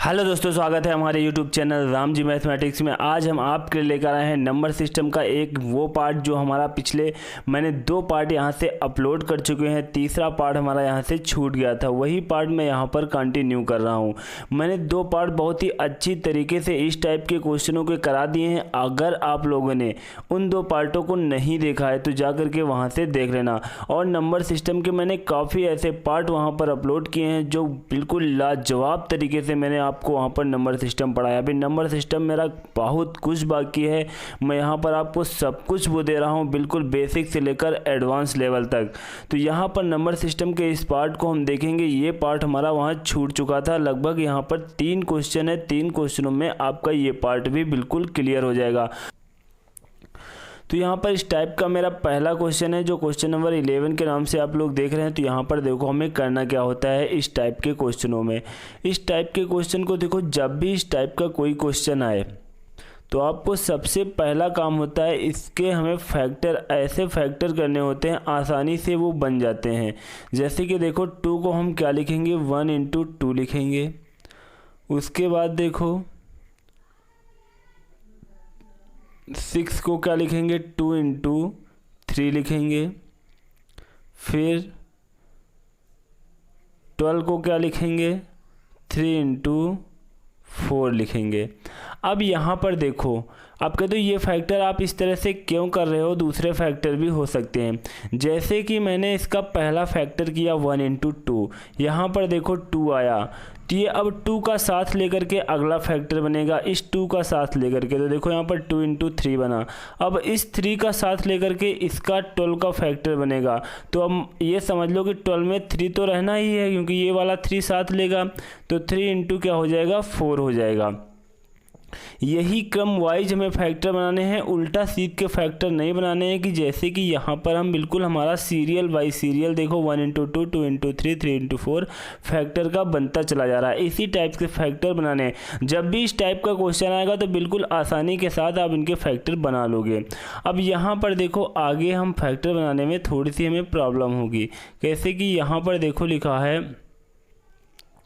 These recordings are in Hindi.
हेलो दोस्तों, स्वागत है हमारे YouTube channel Ram ji mathematics में। आज हम आपके लिए लेकर आए हैं नंबर सिस्टम का एक वो पार्ट जो हमारा पिछले मैंने 2 पार्ट यहाँ से अपलोड कर चुके हैं। तीसरा पार्ट हमारा यहाँ से छूट गया था, वही पार्ट मैं यहाँ पर कंटिन्यू कर रहा हूँ। मैंने 2 पार्ट बहुत ही अच्छी तरीके से इस टाइप के क्वेश्चनों के करा दिए हैं। अगर आप लोगों ने उन 2 पार्टों को नहीं देखा है तो जा करके वहाँ से देख लेना। और नंबर सिस्टम के मैंने काफ़ी ऐसे पार्ट वहाँ पर अपलोड किए हैं जो बिल्कुल लाजवाब तरीके से मैंने आपको वहाँ पर नंबर सिस्टम पढ़ाया। अभी नंबर सिस्टम मेरा बहुत कुछ बाकी है। मैं यहाँ पर आपको सब कुछ वो दे रहा हूँ, बिल्कुल बेसिक से लेकर एडवांस लेवल तक। तो यहाँ पर नंबर सिस्टम के इस पार्ट को हम देखेंगे। ये पार्ट हमारा वहाँ छूट चुका था। लगभग यहाँ पर 3 क्वेश्चन है, 3 क्वेश्चनों में आपका ये पार्ट भी बिल्कुल क्लियर हो जाएगा। तो यहाँ पर इस टाइप का मेरा पहला क्वेश्चन है जो क्वेश्चन नंबर 11 के नाम से आप लोग देख रहे हैं। तो यहाँ पर देखो हमें करना क्या होता है इस टाइप के क्वेश्चनों में। इस टाइप के क्वेश्चन को देखो, जब भी इस टाइप का कोई क्वेश्चन आए तो आपको सबसे पहला काम होता है इसके हमें फैक्टर ऐसे फैक्टर करने होते हैं आसानी से वो बन जाते हैं। जैसे कि देखो 2 को हम क्या लिखेंगे, 1 × 2 लिखेंगे। उसके बाद देखो 6 को क्या लिखेंगे, 2 × 3 लिखेंगे। फिर 12 को क्या लिखेंगे, 3 × 4 लिखेंगे। अब यहाँ पर देखो, आप कहते हो ये फैक्टर आप इस तरह से क्यों कर रहे हो, दूसरे फैक्टर भी हो सकते हैं। जैसे कि मैंने इसका पहला फैक्टर किया 1 × 2, यहाँ पर देखो 2 आया, तो ये अब 2 का साथ लेकर के अगला फैक्टर बनेगा इस 2 का साथ लेकर के। तो देखो यहाँ पर 2 × 3 बना। अब इस 3 का साथ लेकर के इसका 12 का फैक्टर बनेगा। तो अब ये समझ लो कि 12 में 3 तो रहना ही है क्योंकि ये वाला 3 साथ लेगा। तो 3 × क्या हो जाएगा, 4 हो जाएगा। यही क्रम वाइज हमें फैक्टर बनाने हैं, उल्टा सीध के फैक्टर नहीं बनाने हैं कि जैसे कि यहाँ पर हम बिल्कुल हमारा सीरियल बाई सीरियल देखो 1 × 2, 2 × 3, 3 × 4 फैक्टर का बनता चला जा रहा है। इसी टाइप के फैक्टर बनाने हैं। जब भी इस टाइप का क्वेश्चन आएगा तो बिल्कुल आसानी के साथ आप इनके फैक्टर बना लोगे। अब यहाँ पर देखो आगे हम फैक्टर बनाने में थोड़ी सी हमें प्रॉब्लम होगी। कैसे कि यहाँ पर देखो लिखा है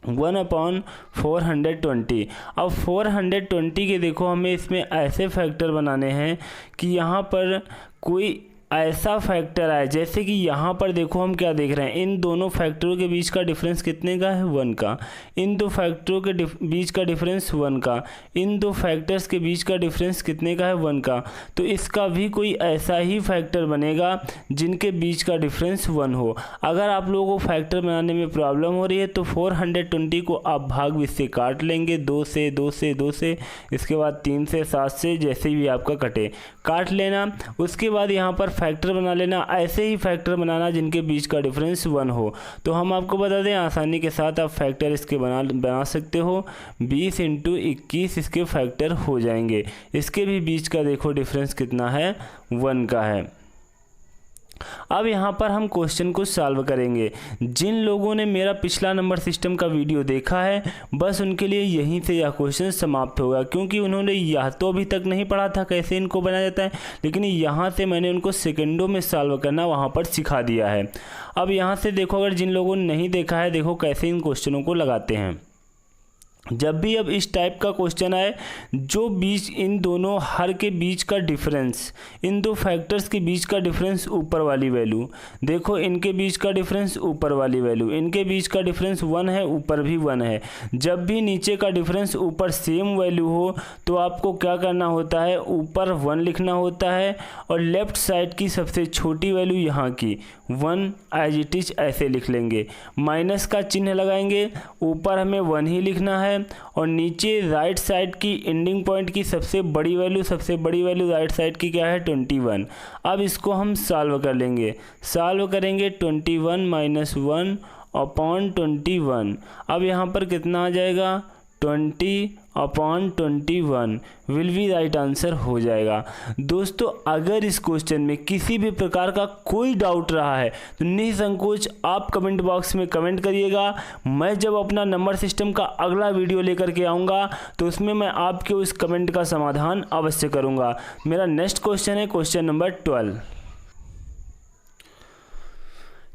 1/420। अब 420 के देखो हमें इसमें ऐसे फैक्टर बनाने हैं कि यहाँ पर कोई ऐसा फैक्टर आए। जैसे कि यहाँ पर देखो हम क्या देख रहे हैं, इन दोनों फैक्टरों के बीच का डिफरेंस कितने का है, 1 का। इन 2 फैक्टरों के बीच का डिफरेंस 1 का। इन 2 फैक्टर्स के बीच का डिफरेंस कितने का है, 1 का। तो इसका भी कोई ऐसा ही फैक्टर बनेगा जिनके बीच का डिफरेंस 1 हो। अगर आप लोगों को फैक्टर बनाने में प्रॉब्लम हो रही है तो 420 को आप भाग 20 से काट लेंगे, 2 से 2 से 2 से, इसके बाद 3 से 7 से, जैसे भी आपका कटे काट लेना। उसके बाद यहाँ पर फैक्टर बना लेना। ऐसे ही फैक्टर बनाना जिनके बीच का डिफरेंस 1 हो। तो हम आपको बता दें आसानी के साथ आप फैक्टर इसके बना सकते हो। 20 × 21 इसके फैक्टर हो जाएंगे। इसके भी बीच का देखो डिफरेंस कितना है, 1 का है। अब यहाँ पर हम क्वेश्चन को सॉल्व करेंगे। जिन लोगों ने मेरा पिछला नंबर सिस्टम का वीडियो देखा है बस उनके लिए यहीं से यह क्वेश्चन समाप्त होगा, क्योंकि उन्होंने यह तो अभी तक नहीं पढ़ा था कैसे इनको बनाया जाता है, लेकिन यहाँ से मैंने उनको सेकंडों में सॉल्व करना वहाँ पर सिखा दिया है। अब यहाँ से देखो, अगर जिन लोगों ने नहीं देखा है, देखो कैसे इन क्वेश्चनों को लगाते हैं। जब भी अब इस टाइप का क्वेश्चन आए, जो बीच इन दोनों हर के बीच का डिफरेंस, इन 2 फैक्टर्स के बीच का डिफरेंस ऊपर वाली वैल्यू देखो, इनके बीच का डिफरेंस ऊपर वाली वैल्यू, इनके बीच का डिफरेंस 1 है, ऊपर भी 1 है। जब भी नीचे का डिफरेंस ऊपर सेम वैल्यू हो तो आपको क्या करना होता है, ऊपर 1 लिखना होता है और लेफ्ट साइड की सबसे छोटी वैल्यू यहाँ की 1 एज इट इज ऐसे लिख लेंगे। माइनस का चिन्ह लगाएंगे, ऊपर हमें 1 ही लिखना है और नीचे राइट साइड की एंडिंग पॉइंट की सबसे बड़ी वैल्यू राइट साइड की क्या है, 21। अब इसको हम सॉल्व कर लेंगे। सॉल्व करेंगे 21 - 1/21। अब यहाँ पर कितना आ जाएगा, 20/21 विल बी राइट आंसर हो जाएगा। दोस्तों अगर इस क्वेश्चन में किसी भी प्रकार का कोई डाउट रहा है तो निसंकोच आप कमेंट बॉक्स में कमेंट करिएगा। मैं जब अपना नंबर सिस्टम का अगला वीडियो लेकर के आऊँगा तो उसमें मैं आपके उस कमेंट का समाधान अवश्य करूँगा। मेरा नेक्स्ट क्वेश्चन है क्वेश्चन नंबर 12।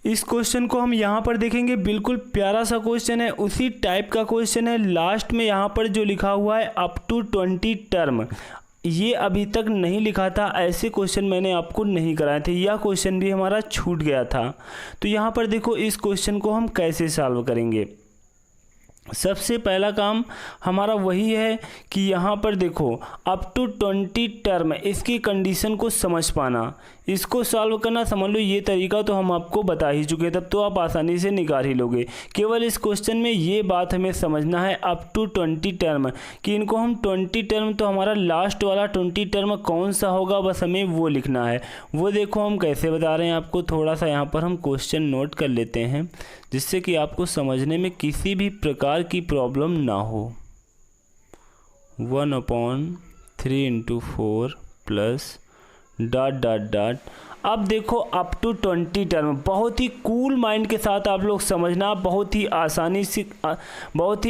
इस क्वेश्चन को हम यहाँ पर देखेंगे, बिल्कुल प्यारा सा क्वेश्चन है, उसी टाइप का क्वेश्चन है। लास्ट में यहाँ पर जो लिखा हुआ है अप टू 20 टर्म, ये अभी तक नहीं लिखा था, ऐसे क्वेश्चन मैंने आपको नहीं कराए थे, यह क्वेश्चन भी हमारा छूट गया था। तो यहाँ पर देखो इस क्वेश्चन को हम कैसे सॉल्व करेंगे। सबसे पहला काम हमारा वही है कि यहाँ पर देखो अप टू 20 टर्म, इसकी कंडीशन को समझ पाना, इसको सॉल्व करना, समझ लो ये तरीका तो हम आपको बता ही चुके, तब तो आप आसानी से निकाल ही लोगे। केवल इस क्वेश्चन में ये बात हमें समझना है अप टू 20 टर्म, कि इनको हम 20 टर्म, तो हमारा लास्ट वाला 20 टर्म कौन सा होगा, बस हमें वो लिखना है। वो देखो हम कैसे बता रहे हैं आपको, थोड़ा सा यहाँ पर हम क्वेश्चन नोट कर लेते हैं, जिससे कि आपको समझने में किसी भी प्रकार की प्रॉब्लम ना हो। 1/3 × 4 प्लस ... अब देखो अप टू 20 टर्म, बहुत ही कूल माइंड के साथ आप लोग समझना, बहुत ही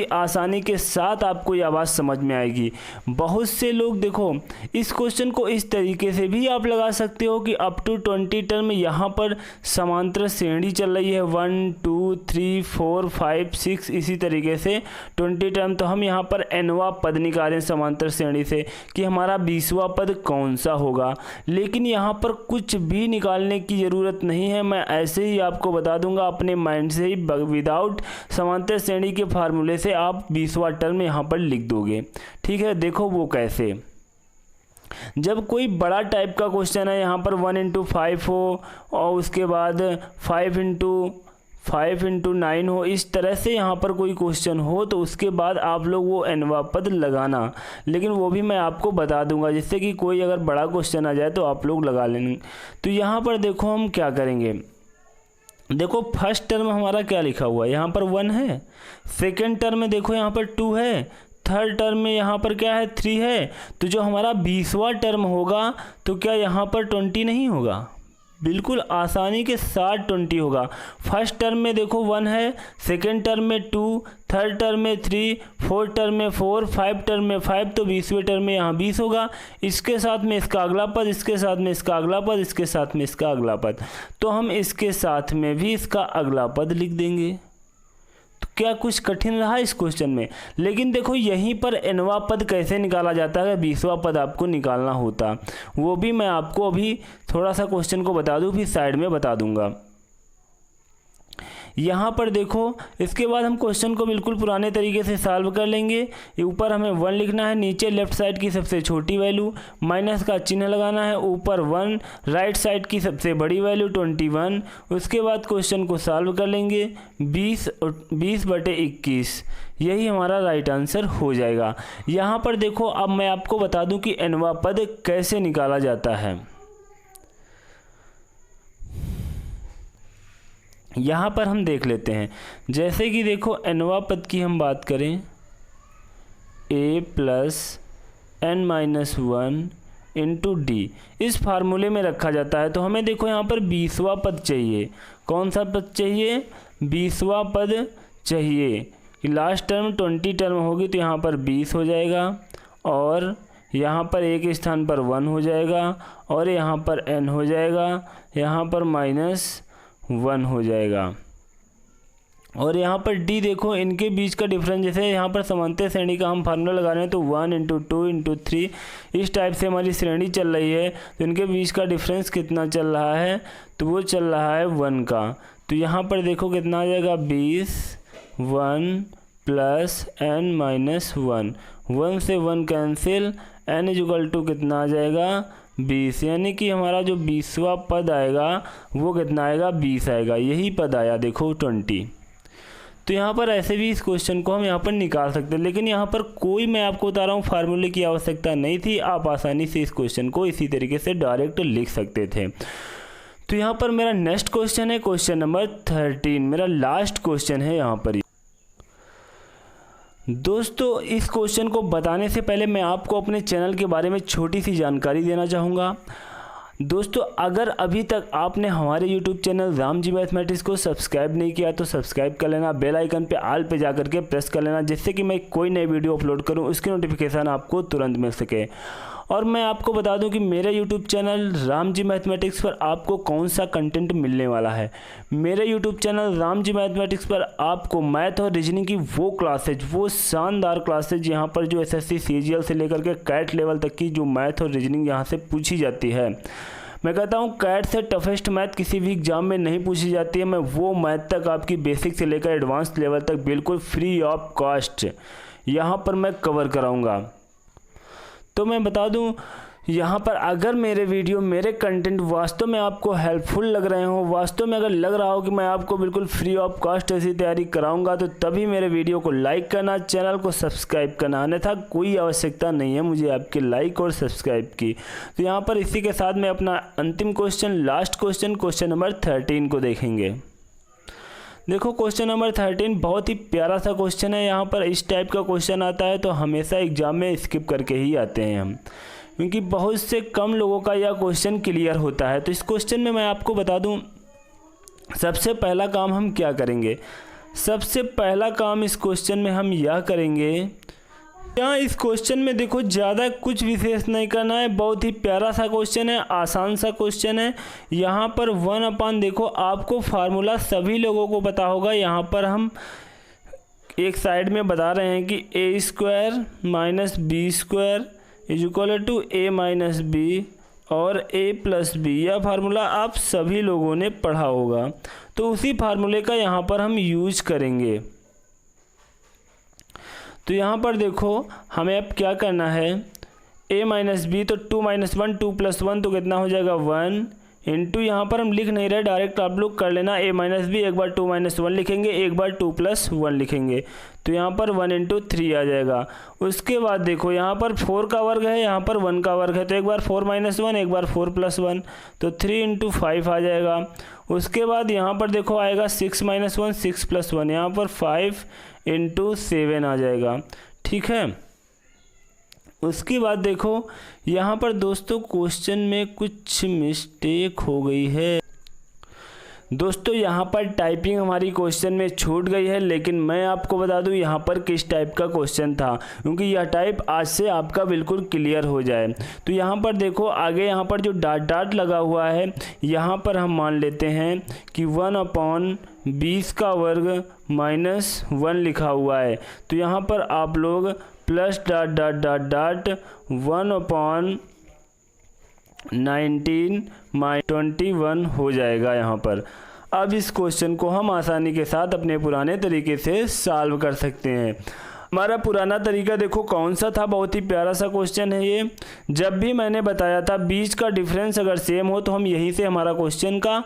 आसानी के साथ आपको यह बात समझ में आएगी। बहुत से लोग देखो इस क्वेश्चन को इस तरीके से भी आप लगा सकते हो कि अप टू 20 टर्म, यहाँ पर समांतर श्रेणी चल रही है 1 2 3 4 5 6, इसी तरीके से 20 टर्म, तो हम यहाँ पर nवां पद निकालें समांतर श्रेणी से कि हमारा 20वां पद कौन सा होगा। लेकिन यहाँ पर कुछ भी निकालने की ज़रूरत नहीं है, मैं ऐसे ही आपको बता दूंगा अपने माइंड से ही, विदाउट समांतर श्रेणी के फार्मूले से आप 20वां टर्म यहाँ पर लिख दोगे। ठीक है, देखो वो कैसे। जब कोई बड़ा टाइप का क्वेश्चन है, यहाँ पर 1 × 5 हो और उसके बाद 5 × 9 हो, इस तरह से यहाँ पर कोई क्वेश्चन हो, तो उसके बाद आप लोग वो nवां पद लगाना, लेकिन वो भी मैं आपको बता दूंगा, जिससे कि कोई अगर बड़ा क्वेश्चन आ जाए तो आप लोग लगा लेंगे। तो यहाँ पर देखो हम क्या करेंगे, देखो फर्स्ट टर्म हमारा क्या लिखा हुआ है, यहाँ पर 1 है, सेकेंड टर्म में देखो यहाँ पर 2 है, थर्ड टर्म में यहाँ पर क्या है 3 है, तो जो हमारा 20वां टर्म होगा तो क्या यहाँ पर 20 नहीं होगा, बिल्कुल आसानी के साथ 20 होगा। फर्स्ट टर्म में देखो 1 है, सेकेंड टर्म में 2, थर्ड टर्म में 3, फोर्थ टर्म में 4, 5 टर्म में 5, तो 20वें टर्म में यहाँ 20 होगा। इसके साथ में इसका अगला पद, इसके साथ में इसका अगला पद, इसके साथ में इसका अगला पद, तो हम इसके साथ में भी इसका अगला पद लिख देंगे। तो क्या कुछ कठिन रहा इस क्वेश्चन में? लेकिन देखो यहीं पर nवां पद कैसे निकाला जाता है, 20वां पद आपको निकालना होता, वो भी मैं आपको अभी थोड़ा सा क्वेश्चन को बता दूं, फिर साइड में बता दूंगा। यहाँ पर देखो इसके बाद हम क्वेश्चन को बिल्कुल पुराने तरीके से सॉल्व कर लेंगे। ऊपर हमें 1 लिखना है, नीचे लेफ्ट साइड की सबसे छोटी वैल्यू, माइनस का चिन्ह लगाना है, ऊपर 1, राइट साइड की सबसे बड़ी वैल्यू 21। उसके बाद क्वेश्चन को सॉल्व कर लेंगे, 20/21, यही हमारा राइट आंसर हो जाएगा। यहाँ पर देखो अब मैं आपको बता दूं कि nवां पद कैसे निकाला जाता है। यहाँ पर हम देख लेते हैं, जैसे कि देखो nवां पद की हम बात करें, a + n - 1 × d, इस फार्मूले में रखा जाता है। तो हमें देखो यहाँ पर 20वां पद चाहिए। कौन सा पद चाहिए? 20वां पद चाहिए। कि लास्ट टर्म 20 टर्म होगी तो यहाँ पर 20 हो जाएगा, और यहाँ पर एक स्थान पर 1 हो जाएगा, और यहाँ पर n हो जाएगा, यहाँ पर -1 हो जाएगा, और यहाँ पर d देखो इनके बीच का डिफरेंस, जैसे यहाँ पर समांतर श्रेणी का हम फार्मूला लगा रहे हैं तो 1 × 2 × 3 इस टाइप से हमारी श्रेणी चल रही है, तो इनके बीच का डिफरेंस कितना चल रहा है? तो वो चल रहा है 1 का। तो यहाँ पर देखो कितना आ जाएगा, 20, 1 + n - 1, 1 से 1 कैंसिल, n = कितना आ जाएगा? 20, यानी कि हमारा जो 20वां पद आएगा वो कितना आएगा? 20 आएगा। यही पद आया देखो 20। तो यहाँ पर ऐसे भी इस क्वेश्चन को हम यहाँ पर निकाल सकते हैं, लेकिन यहाँ पर कोई, मैं आपको बता रहा हूँ, फार्मूले की आवश्यकता नहीं थी, आप आसानी से इस क्वेश्चन को इसी तरीके से डायरेक्ट लिख सकते थे। तो यहाँ पर मेरा नेक्स्ट क्वेश्चन है क्वेश्चन नंबर 13, मेरा लास्ट क्वेश्चन है यहाँ पर। दोस्तों इस क्वेश्चन को बताने से पहले मैं आपको अपने चैनल के बारे में छोटी सी जानकारी देना चाहूँगा। दोस्तों अगर अभी तक आपने हमारे YouTube channel Ram ji mathematics को सब्सक्राइब नहीं किया तो सब्सक्राइब कर लेना, बेल आइकन पे ऑल पे जा करके प्रेस कर लेना, जिससे कि मैं कोई नई वीडियो अपलोड करूं उसकी नोटिफिकेशन आपको तुरंत मिल सके। और मैं आपको बता दूं कि मेरे YouTube channel Ram ji mathematics पर आपको कौन सा कंटेंट मिलने वाला है। मेरे YouTube channel Ram ji mathematics पर आपको मैथ और रीजनिंग की वो क्लासेज, वो शानदार क्लासेज यहाँ पर जो एसएससी सीजीएल से लेकर के कैट लेवल तक की जो मैथ और रीजनिंग यहाँ से पूछी जाती है, मैं कहता हूँ कैट से टफेस्ट मैथ किसी भी एग्जाम में नहीं पूछी जाती है। मैं वो मैथ तक आपकी बेसिक से लेकर एडवांस लेवल तक बिल्कुल फ्री ऑफ कॉस्ट यहाँ पर मैं कवर कराऊंगा। तो मैं बता दूं यहाँ पर अगर मेरे वीडियो, मेरे कंटेंट वास्तव में आपको हेल्पफुल लग रहे हो, वास्तव में अगर लग रहा हो कि मैं आपको बिल्कुल फ्री ऑफ कॉस्ट ऐसी तैयारी कराऊंगा, तो तभी मेरे वीडियो को लाइक करना, चैनल को सब्सक्राइब करना, अन्यथा कोई आवश्यकता नहीं है मुझे आपके लाइक और सब्सक्राइब की। तो यहाँ पर इसी के साथ में अपना अंतिम question, last question, question number 13 को देखेंगे। देखो क्वेश्चन नंबर 13 बहुत ही प्यारा सा क्वेश्चन है। यहाँ पर इस टाइप का क्वेश्चन आता है तो हमेशा एग्जाम में स्किप करके ही आते हैं हम, क्योंकि बहुत से कम लोगों का यह क्वेश्चन क्लियर होता है। तो इस क्वेश्चन में मैं आपको बता दूं, सबसे पहला काम हम क्या करेंगे। सबसे पहला काम इस क्वेश्चन में हम यह करेंगे, यहाँ इस क्वेश्चन में देखो ज़्यादा कुछ विशेष नहीं करना है, बहुत ही प्यारा सा क्वेश्चन है, आसान सा क्वेश्चन है। यहाँ पर 1/, देखो आपको फार्मूला सभी लोगों को पता होगा। यहाँ पर हम एक साइड में बता रहे हैं कि a² - b² = a - b और a + b। यह फार्मूला आप सभी लोगों ने पढ़ा होगा, तो उसी फार्मूले का यहाँ पर हम यूज करेंगे। तो यहाँ पर देखो हमें अब क्या करना है, a - b तो 2 - 1, 2 + 1 तो कितना हो जाएगा 1 इंटू, यहाँ पर हम लिख नहीं रहे, डायरेक्ट आप लोग कर लेना a - b, एक बार 2 - 1 लिखेंगे, एक बार 2 + 1 लिखेंगे, तो यहाँ पर 1 × 3 आ जाएगा। उसके बाद देखो यहाँ पर 4 का वर्ग है, यहाँ पर 1 का वर्ग है, तो एक बार 4 - 1, एक बार 4 + 1, तो 3 × 5 आ जाएगा। उसके बाद यहाँ पर देखो आएगा 6 - 1, 6 + 1, यहाँ पर 5 × 7 आ जाएगा, ठीक है। उसके बाद देखो यहाँ पर दोस्तों क्वेश्चन में कुछ मिस्टेक हो गई है। दोस्तों यहाँ पर टाइपिंग हमारी क्वेश्चन में छूट गई है, लेकिन मैं आपको बता दूँ यहाँ पर किस टाइप का क्वेश्चन था, क्योंकि यह टाइप आज से आपका बिल्कुल क्लियर हो जाए। तो यहाँ पर देखो आगे यहाँ पर जो डॉट लगा हुआ है, यहाँ पर हम मान लेते हैं कि 1/20 का वर्ग -1 लिखा हुआ है। तो यहाँ पर आप लोग +... 1/19 - 21 हो जाएगा यहाँ पर। अब इस क्वेश्चन को हम आसानी के साथ अपने पुराने तरीके से सॉल्व कर सकते हैं। हमारा पुराना तरीका देखो कौन सा था, बहुत ही प्यारा सा क्वेश्चन है ये। जब भी मैंने बताया था बीच का डिफरेंस अगर सेम हो तो हम यहीं से हमारा क्वेश्चन का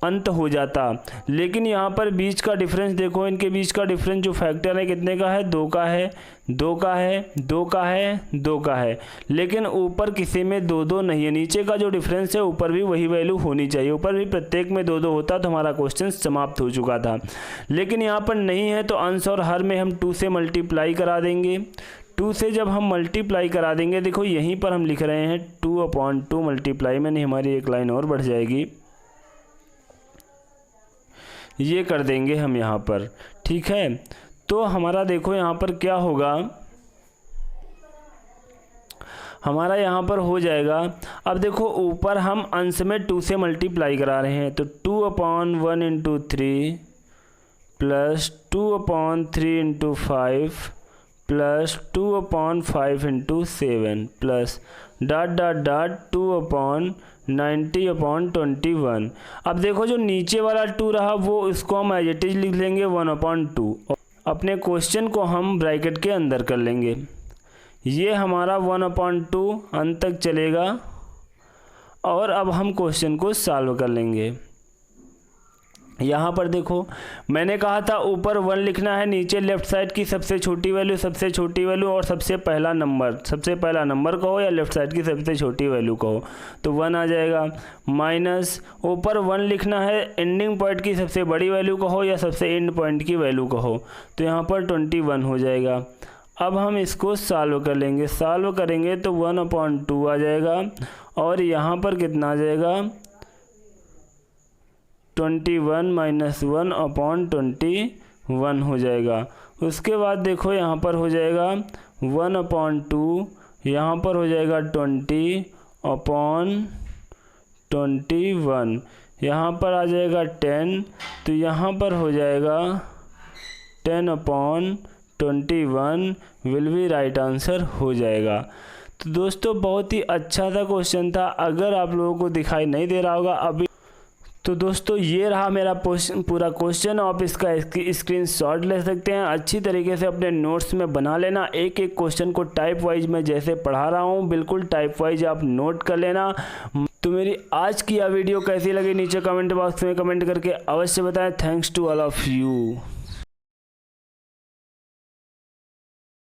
अंत हो जाता, लेकिन यहाँ पर बीच का डिफरेंस देखो, इनके बीच का डिफरेंस जो फैक्टर है कितने का है, 2 का है, 2 का है, 2 का है, 2 का है, लेकिन ऊपर किसी में 2 नहीं है। नीचे का जो डिफरेंस है ऊपर भी वही वैल्यू होनी चाहिए, ऊपर भी प्रत्येक में 2 होता तो हमारा क्वेश्चन समाप्त हो चुका था, लेकिन यहाँ पर नहीं है। तो अंश और हर में हम 2 से मल्टीप्लाई करा देंगे। 2 से जब हम मल्टीप्लाई करा देंगे, देखो यहीं पर हम लिख रहे हैं 2/2 मल्टीप्लाई में, नहीं हमारी एक लाइन और बढ़ जाएगी, ये कर देंगे हम यहाँ पर, ठीक है। तो हमारा देखो यहाँ पर क्या होगा, हमारा यहाँ पर हो जाएगा। अब देखो ऊपर हम अंश में 2 से मल्टीप्लाई करा रहे हैं, तो 2/1 × 3 प्लस 2/3 × 5 प्लस 2/5 × 7 प्लस ... 2/90/21। अब देखो जो नीचे वाला 2 रहा वो इसको हम एज इट इज लिख लेंगे 1/2। अपने क्वेश्चन को हम ब्रैकेट के अंदर कर लेंगे। ये हमारा 1/2 अंत तक चलेगा और अब हम क्वेश्चन को सॉल्व कर लेंगे। यहाँ पर देखो मैंने कहा था ऊपर 1 लिखना है, नीचे लेफ्ट साइड की सबसे छोटी वैल्यू और सबसे पहला नंबर कहो या लेफ्ट साइड की सबसे छोटी वैल्यू कहो, तो 1 आ जाएगा। माइनस ऊपर 1 लिखना है, एंडिंग पॉइंट की सबसे बड़ी वैल्यू कहो या सबसे एंड पॉइंट की वैल्यू कहो, तो यहाँ पर 21 हो जाएगा। अब हम इसको सॉल्व कर लेंगे, सॉल्व करेंगे तो 1/2 आ जाएगा और यहाँ पर कितना आ जाएगा 21 - 1/21 हो जाएगा। उसके बाद देखो यहाँ पर हो जाएगा 1/2 यहाँ पर हो जाएगा 20/21। यहाँ पर आ जाएगा 10, तो यहाँ पर हो जाएगा 10/21 विल बी राइट आंसर हो जाएगा। तो दोस्तों बहुत ही अच्छा सा क्वेश्चन था। अगर आप लोगों को दिखाई नहीं दे रहा होगा अभी, तो दोस्तों ये रहा मेरा पूरा क्वेश्चन। आप इसका स्क्रीनशॉट ले सकते हैं, अच्छी तरीके से अपने नोट्स में बना लेना। एक एक क्वेश्चन को टाइप वाइज मैं जैसे पढ़ा रहा हूँ बिल्कुल टाइप वाइज आप नोट कर लेना। तो मेरी आज की यह वीडियो कैसी लगी नीचे कमेंट बॉक्स में कमेंट करके अवश्य बताएं। Thanks to all of you.